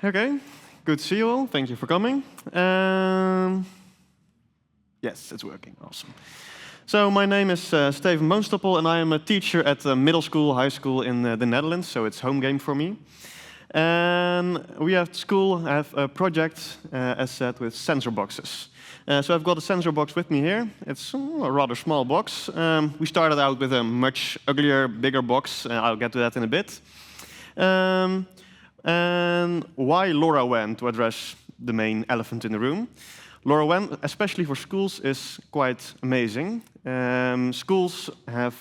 Okay, good to see you all. Thank you for coming. Yes, it's working. Awesome. So my name is Steven Boonstoppel, and I am a teacher at a middle school, high school in the Netherlands, so it's home game for me. And we at school have a project, as said, with sensor boxes. So I've got a sensor box with me here. It's a rather small box. We started out with a much uglier, bigger box. I'll get to that in a bit. And why LoRaWAN, to address the main elephant in the room? LoRaWAN, especially for schools, is quite amazing. Schools have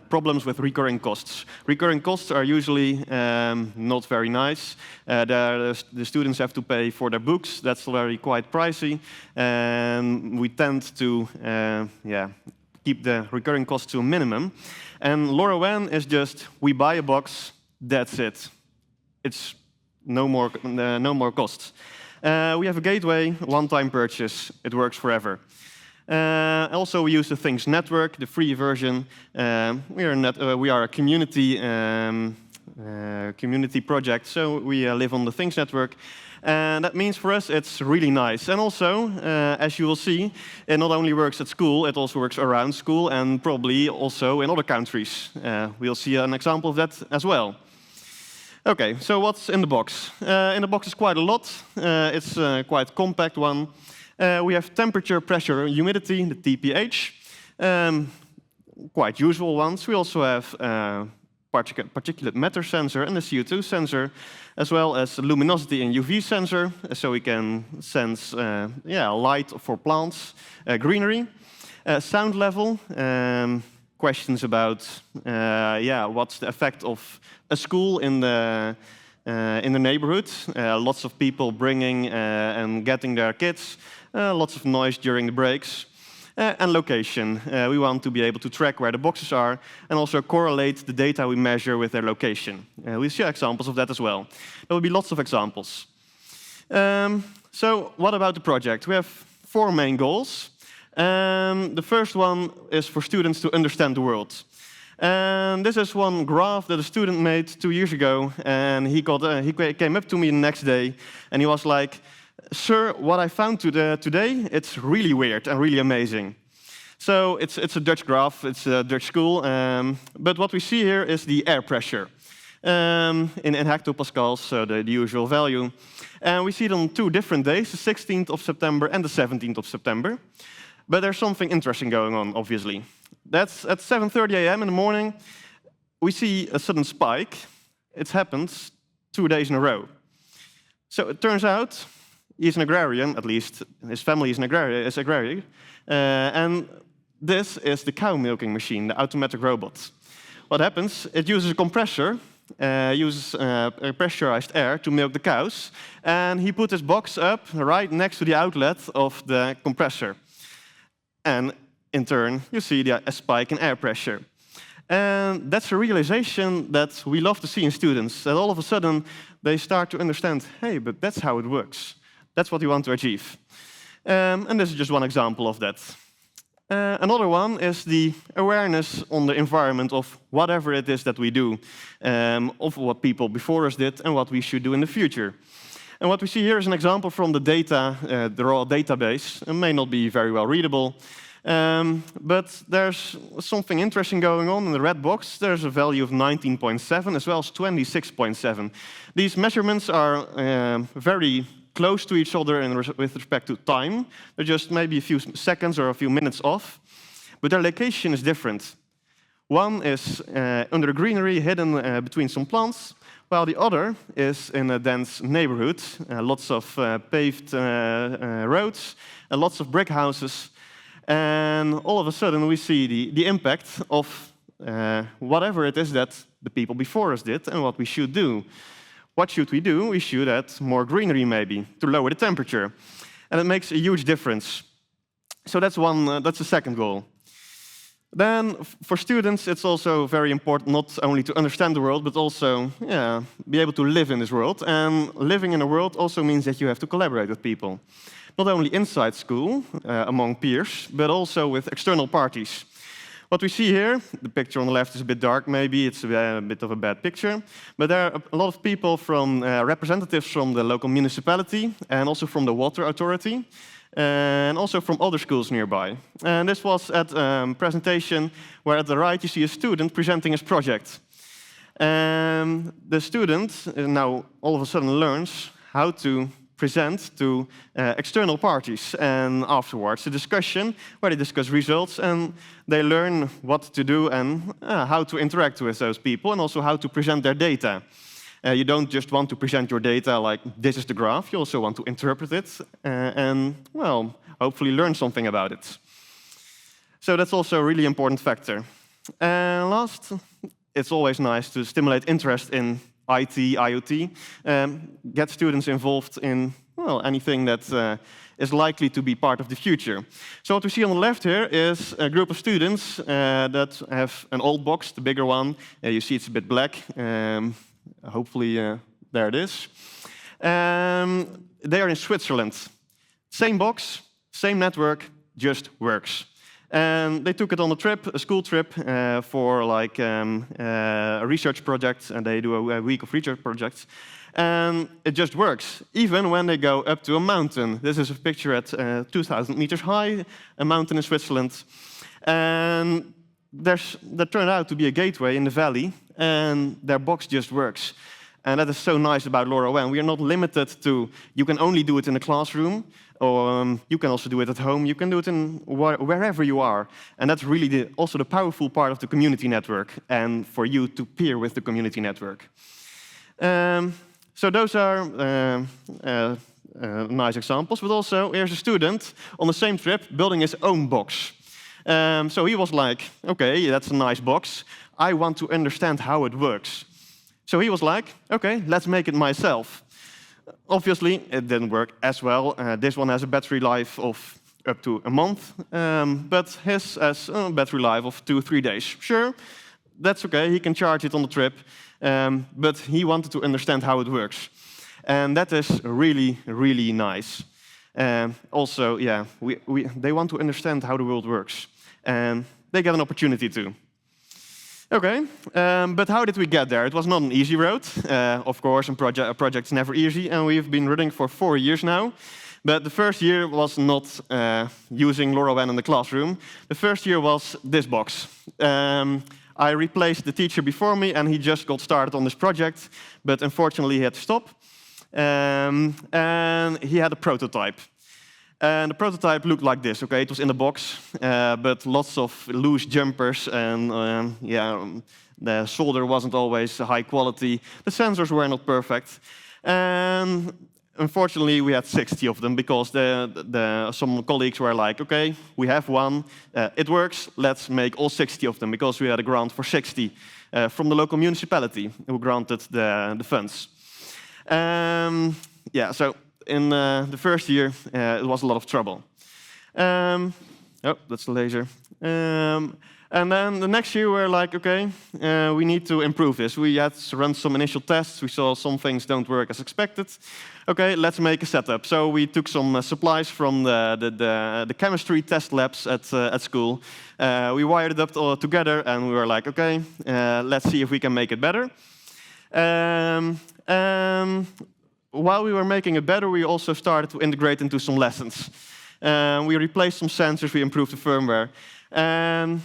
problems with recurring costs. Recurring costs are usually not very nice. The students have to pay for their books. That's very quite pricey. And we tend to keep the recurring costs to a minimum. And LoRaWAN is just, we buy a box, that's it. It's no more costs. We have a gateway, one-time purchase. It works forever. Also, we use the Things network, the free version. We are a community project, so we live on the Things network. And that means for us it's really nice. And also, as you will see, it not only works at school, it also works around school and probably also in other countries. We'll see an example of that as well. Okay, so what's in the box? In the box is quite a lot. It's a quite compact one. We have temperature, pressure, humidity, the TPH. Quite usual ones. We also have particulate matter sensor and the CO2 sensor, as well as luminosity and UV sensor, so we can sense light for plants, greenery, sound level. Questions about what's the effect of a school in the neighborhood. Lots of people bringing and getting their kids. Lots of noise during the breaks. And location. We want to be able to track where the boxes are and also correlate the data we measure with their location. We see examples of that as well. There will be lots of examples. So what about the project? We have 4 main goals. The first one is for students to understand the world. And this is one graph that a student made 2 years ago, and he came up to me the next day, and he was like, "Sir, what I found today, it's really weird and really amazing." So it's a Dutch graph, it's a Dutch school, but what we see here is the air pressure in hectopascals, so the usual value. And we see it on 2 different days, the 16th of September and the 17th of September. But there's something interesting going on, obviously. That's at 7:30 a.m. in the morning. We see a sudden spike. It happens 2 days in a row. So it turns out he's an agrarian, at least his family is agrarian. And this is the cow milking machine, the automatic robot. What happens? It uses a compressor, uses pressurized air to milk the cows. And he put his box up right next to the outlet of the compressor. And in turn, you see a spike in air pressure. And that's a realization that we love to see in students, that all of a sudden they start to understand, hey, but that's how it works. That's what we want to achieve. And this is just one example of that. Another one is the awareness on the environment of whatever it is that we do, of what people before us did and what we should do in the future. And what we see here is an example from the data, the raw database. It may not be very well readable, but there's something interesting going on in the red box. There's a value of 19.7 as well as 26.7. These measurements are very close to each other with respect to time. They're just maybe a few seconds or a few minutes off, but their location is different. One is under the greenery, hidden between some plants, while the other is in a dense neighborhood, lots of paved roads, and lots of brick houses. And all of a sudden we see the impact of whatever it is that the people before us did and what we should do. What should we do? We should add more greenery maybe to lower the temperature. And it makes a huge difference. So that's the second goal. Then for students, it's also very important not only to understand the world, but also be able to live in this world. And living in a world also means that you have to collaborate with people. Not only inside school, among peers, but also with external parties. What we see here, the picture on the left is a bit dark maybe, it's a bit of a bad picture, but there are a lot of people from, representatives from the local municipality and also from the water authority, and also from other schools nearby. And this was at a presentation where at the right you see a student presenting his project. And the student now all of a sudden learns how to present to external parties, and afterwards a discussion where they discuss results and they learn what to do and how to interact with those people and also how to present their data. You don't just want to present your data like this is the graph, you also want to interpret it and, well, hopefully learn something about it. So that's also a really important factor. And last, it's always nice to stimulate interest in IT, IoT, get students involved in, well, anything that is likely to be part of the future. So what we see on the left here is a group of students that have an old box, the bigger one. You see it's a bit black. Hopefully, there it is. They are in Switzerland. Same box, same network, just works. And they took it on a trip, a school trip, for like a research project, and they do a week of research projects. And it just works, even when they go up to a mountain. This is a picture at 2,000 meters high, a mountain in Switzerland. And there turned out to be a gateway in the valley, and their box just works. And that is so nice about LoRaWAN. We are not limited to, you can only do it in the classroom, or you can also do it at home. You can do it in wherever you are. And that's really also the powerful part of the community network, and for you to peer with the community network. So those are nice examples, but also here's a student on the same trip building his own box. So he was like, okay, that's a nice box. I want to understand how it works. So he was like, okay, let's make it myself. Obviously, it didn't work as well. This one has a battery life of up to a month, but his has a battery life of 2-3 days. Sure, that's okay, he can charge it on the trip, but he wanted to understand how it works. And that is really, really nice. Also, yeah, they want to understand how the world works, and they get an opportunity to. Okay, but how did we get there? It was not an easy road. Of course, a project's never easy, and we've been running for 4 years now. But the first year was not using LoRaWAN in the classroom. The first year was this box. I replaced the teacher before me, and he just got started on this project, but unfortunately he had to stop. And he had a prototype. And the prototype looked like this, okay? It was in the box, but lots of loose jumpers, and yeah, the solder wasn't always high quality. The sensors were not perfect. And unfortunately, we had 60 of them, because some colleagues were like, okay, we have one, it works, let's make all 60 of them, because we had a grant for 60 from the local municipality who granted the funds. Yeah, so in the first year, it was a lot of trouble. Oh, that's the laser. And then the next year, we're like, okay, we need to improve this. We had to run some initial tests. We saw some things don't work as expected. Okay, let's make a setup. So we took some supplies from the chemistry test labs at school. We wired it up all together, and we were like, okay, let's see if we can make it better. While we were making it better, we also started to integrate into some lessons. We replaced some sensors, we improved the firmware. And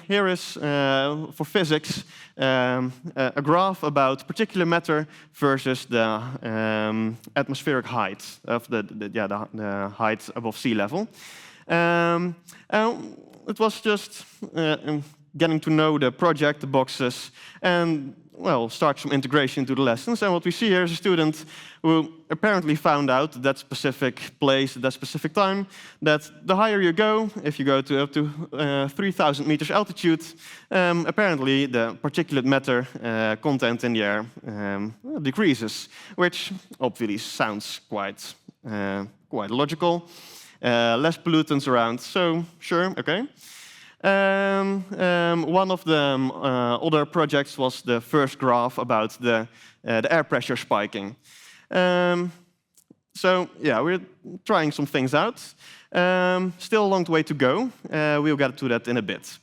here is, for physics, a graph about particulate matter versus the atmospheric height of the height above sea level. And it was just getting to know the project, the boxes, and well, start some integration into the lessons. And what we see here is a student who apparently found out at that specific place, at that specific time, that the higher you go, if you go to up to 3,000 meters altitude, apparently the particulate matter content in the air decreases, which obviously sounds quite logical. Less pollutants around, so sure, okay. One of the other projects was the first graph about the air pressure spiking. So yeah, we're trying some things out. Still a long way to go. We'll get to that in a bit.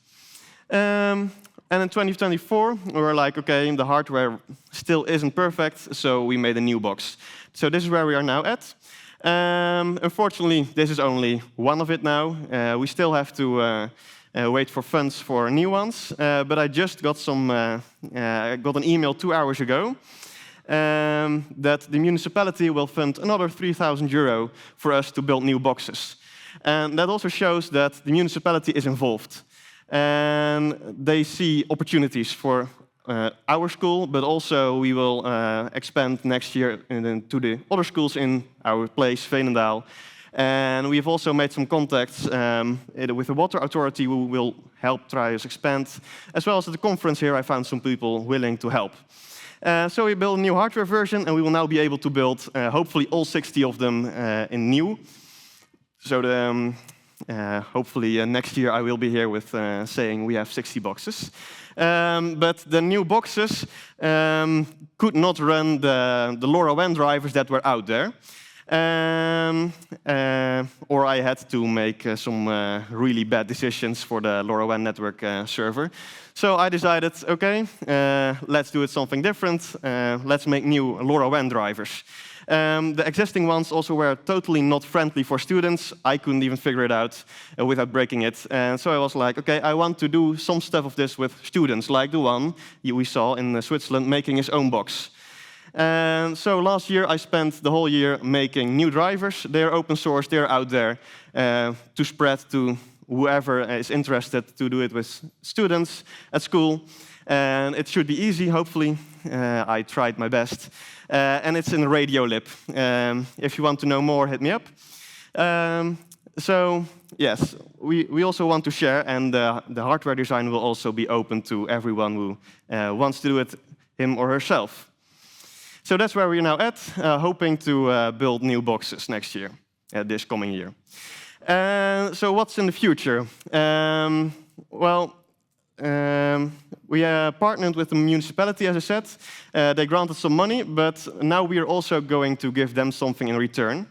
And in 2024, we were like, okay, the hardware still isn't perfect, so we made a new box. So this is where we are now at. Unfortunately, this is only one of it now. We still have to wait for funds for new ones. But I just got got an email 2 hours ago that the municipality will fund another €3,000 for us to build new boxes. And that also shows that the municipality is involved. And they see opportunities for our school, but also we will expand next year to the other schools in our place, Veenendaal. And we've also made some contacts with the water authority who will help try us expand. As well as at the conference here, I found some people willing to help. So we built a new hardware version, and we will now be able to build hopefully all 60 of them in new. So hopefully next year I will be here with saying we have 60 boxes. But the new boxes could not run the LoRaWAN drivers that were out there. Or I had to make some really bad decisions for the LoRaWAN network server. So I decided, okay, let's do it something different. Let's make new LoRaWAN drivers. The existing ones also were totally not friendly for students. I couldn't even figure it out without breaking it. And so I was like, okay, I want to do some stuff of this with students, like the one we saw in Switzerland making his own box. And so last year I spent the whole year making new drivers. They're open source, they're out there to spread to whoever is interested to do it with students at school. And it should be easy, hopefully. I tried my best. And it's in RadioLib. If you want to know more, hit me up. So yes, we also want to share, and the hardware design will also be open to everyone who wants to do it him or herself. So that's where we're now at, hoping to build new boxes next year, this coming year. So what's in the future? We partnered with the municipality, as I said. They granted some money, but now we are also going to give them something in return.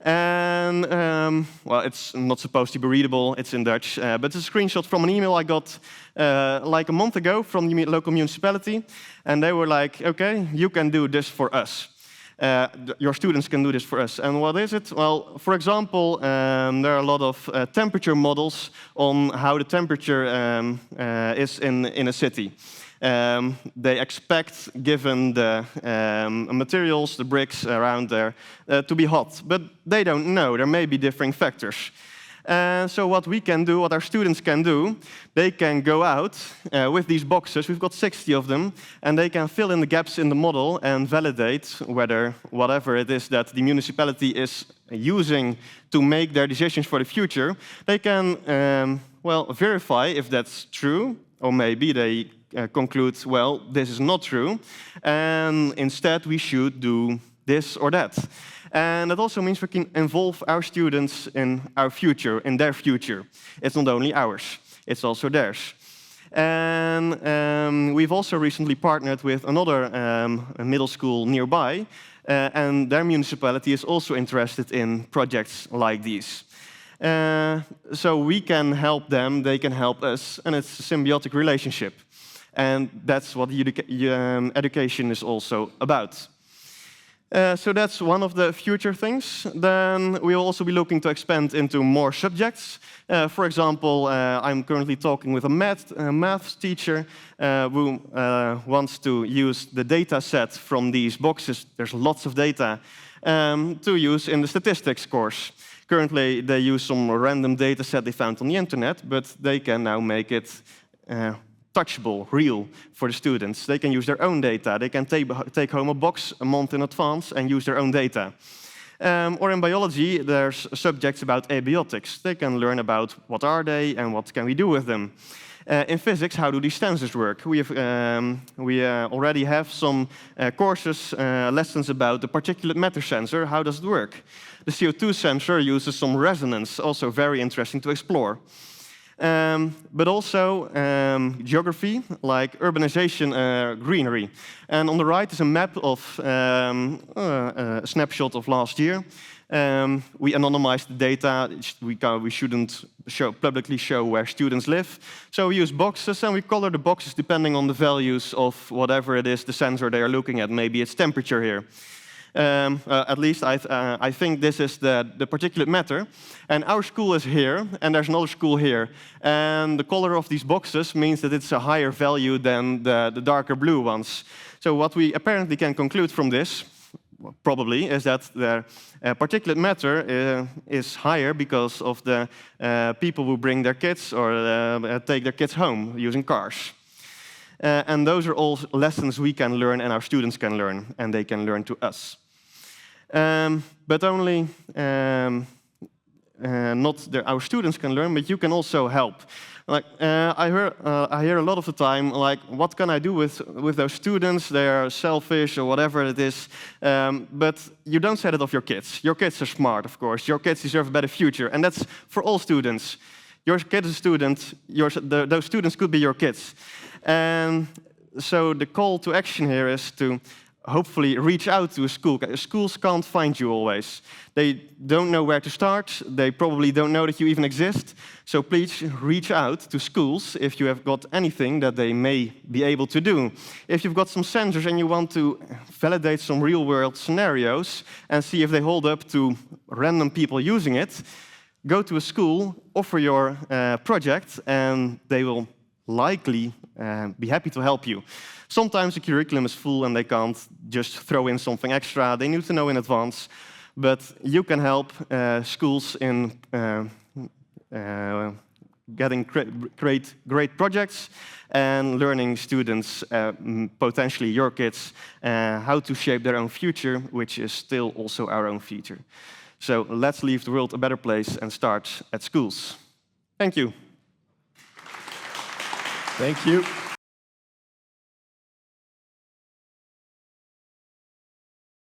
And, well, it's not supposed to be readable, it's in Dutch, but it's a screenshot from an email I got like a month ago from the local municipality. And they were like, okay, you can do this for us. Your students can do this for us. And what is it? Well, for example, there are a lot of temperature models on how the temperature is in a city. They expect, given the materials, the bricks around there, to be hot. But they don't know. There may be differing factors. So what we can do, what our students can do, they can go out with these boxes. We've got 60 of them, and they can fill in the gaps in the model and validate whether whatever it is that the municipality is using to make their decisions for the future, they can, well, verify if that's true, or maybe they conclude, well, this is not true, and instead we should do this or that. And that also means we can involve our students in our future, in their future. It's not only ours, it's also theirs. And we've also recently partnered with another middle school nearby, and their municipality is also interested in projects like these. So we can help them, they can help us, and it's a symbiotic relationship. And that's what education is also about. So that's one of the future things. Then we'll also be looking to expand into more subjects. For example, I'm currently talking with a math teacher who wants to use the data set from these boxes. There's lots of data to use in the statistics course. Currently, they use some random data set they found on the internet, but they can now make it touchable, real for the students. They can use their own data. They can take home a box a month in advance and use their own data. Or in biology, there's subjects about abiotics. They can learn about what are they and what can we do with them. In physics, how do these sensors work? We already have some courses, lessons about the particulate matter sensor. How does it work? The CO2 sensor uses some resonance, also very interesting to explore. But also geography, like urbanization, greenery. And on the right is a map of a snapshot of last year. We anonymize the data. We shouldn't publicly show where students live. So we use boxes, and we color the boxes depending on the values of whatever it is, the sensor they are looking at. Maybe it's temperature here. At least I think this is the particulate matter. And our school is here, and there's another school here. And the color of these boxes means that it's a higher value than the darker blue ones. So what we apparently can conclude from this, probably, is that the particulate matter is higher because of the people who bring their kids or take their kids home using cars. And those are all lessons we can learn and our students can learn, and they can learn to us. But only not our students can learn, but you can also help. Like I hear a lot of the time, like, what can I do with those students? They are selfish or whatever it is. But you don't say that of your kids. Your kids are smart, of course. Your kids deserve a better future, and that's for all students. Your kid is a student. Those students could be your kids. And so the call to action here is to hopefully reach out to a school. Schools can't find you always. They don't know where to start. They probably don't know that you even exist. So please reach out to schools if you have got anything that they may be able to do. If you've got some sensors and you want to validate some real-world scenarios and see if they hold up to random people using it, go to a school, offer your project, and they will likely be happy to help you. Sometimes the curriculum is full and they can't just throw in something extra. They need to know in advance. But you can help schools in getting great projects and learning students, potentially your kids, how to shape their own future, which is still also our own future. So let's leave the world a better place and start at schools. Thank you. Thank you.